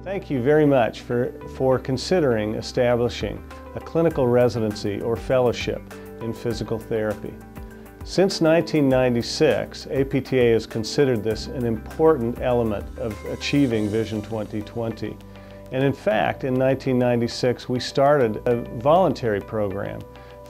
Thank you very much for considering establishing a clinical residency or fellowship in physical therapy. Since 1996, APTA has considered this an important element of achieving Vision 2020. And in fact, in 1996, we started a voluntary program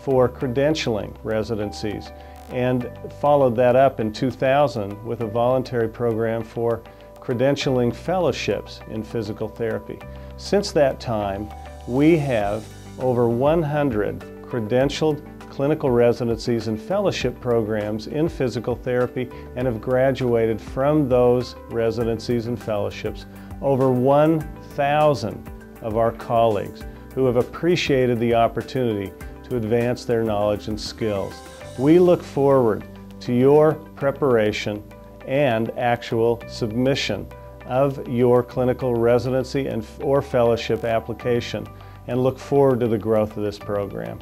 for credentialing residencies and followed that up in 2000 with a voluntary program for credentialing fellowships in physical therapy. Since that time, we have over 100 credentialed clinical residencies and fellowship programs in physical therapy and have graduated from those residencies and fellowships over 1,000 of our colleagues who have appreciated the opportunity to advance their knowledge and skills. We look forward to your preparation and actual submission of your clinical residency or fellowship application and look forward to the growth of this program.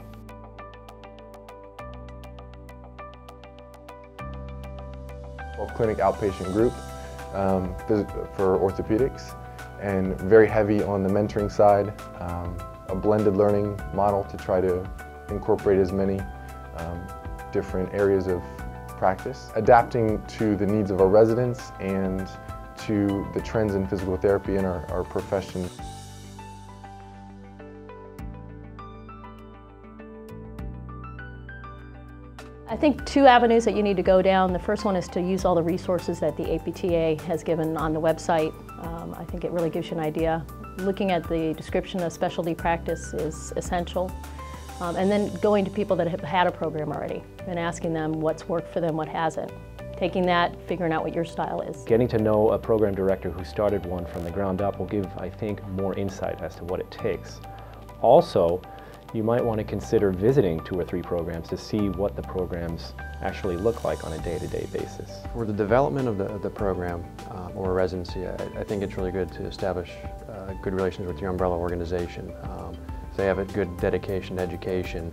Clinic outpatient group for orthopedics, and very heavy on the mentoring side, a blended learning model to try to incorporate as many different areas of practice, adapting to the needs of our residents and to the trends in physical therapy in our profession. I think two avenues that you need to go down. The first one is to use all the resources that the APTA has given on the website. I think it really gives you an idea. Looking at the description of specialty practice is essential. And then going to people that have had a program already and asking them what's worked for them, what hasn't. Taking that, figuring out what your style is. Getting to know a program director who started one from the ground up will give, I think, more insight as to what it takes. Also, you might want to consider visiting 2 or 3 programs to see what the programs actually look like on a day-to-day basis. For the development of the program or residency, I think it's really good to establish good relations with your umbrella organization. If they have a good dedication to education,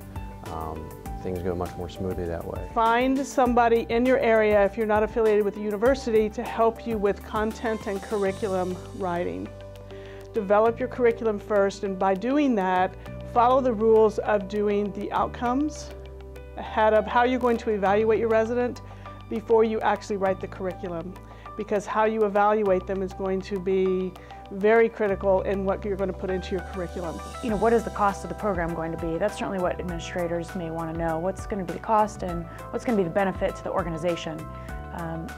things go much more smoothly that way. Find somebody in your area, if you're not affiliated with the university, to help you with content and curriculum writing. Develop your curriculum first, and by doing that, follow the rules of doing the outcomes ahead of how you're going to evaluate your resident before you actually write the curriculum, because how you evaluate them is going to be very critical in what you're going to put into your curriculum. You know, what is the cost of the program going to be? That's certainly what administrators may want to know. What's going to be the cost and what's going to be the benefit to the organization?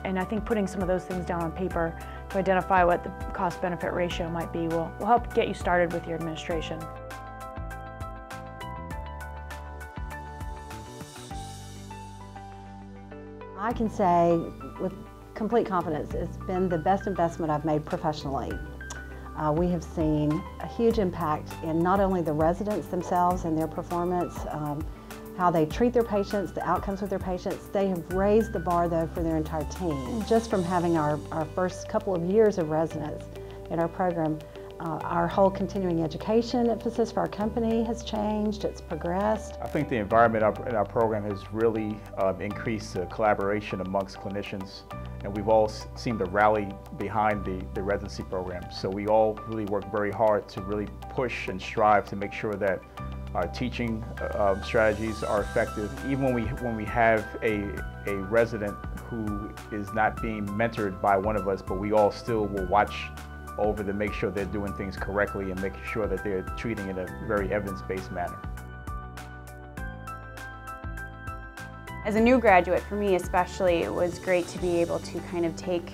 And I think putting some of those things down on paper to identify what the cost-benefit ratio might be will help get you started with your administration. I can say with complete confidence it's been the best investment I've made professionally. We have seen a huge impact in not only the residents themselves and their performance, how they treat their patients, the outcomes with their patients. They have raised the bar though for their entire team. Just from having our first couple of years of residence in our program, our whole continuing education emphasis for our company has changed, it's progressed. I think the environment in our program has really increased the collaboration amongst clinicians, and we've all seemed to rally behind the residency program. So we all really work very hard to really push and strive to make sure that our teaching strategies are effective. Even when we have a resident who is not being mentored by one of us, but we all still will watch over to make sure they're doing things correctly and making sure that they're treating in a very evidence-based manner. As a new graduate, for me especially, it was great to be able to kind of take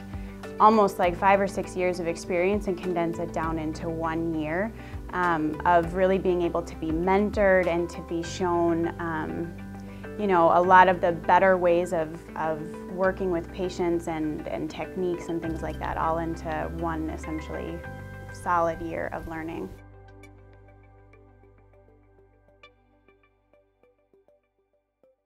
almost like 5 or 6 years of experience and condense it down into 1 year of really being able to be mentored and to be shown you know, a lot of the better ways of working with patients and techniques and things like that, all into one essentially solid year of learning.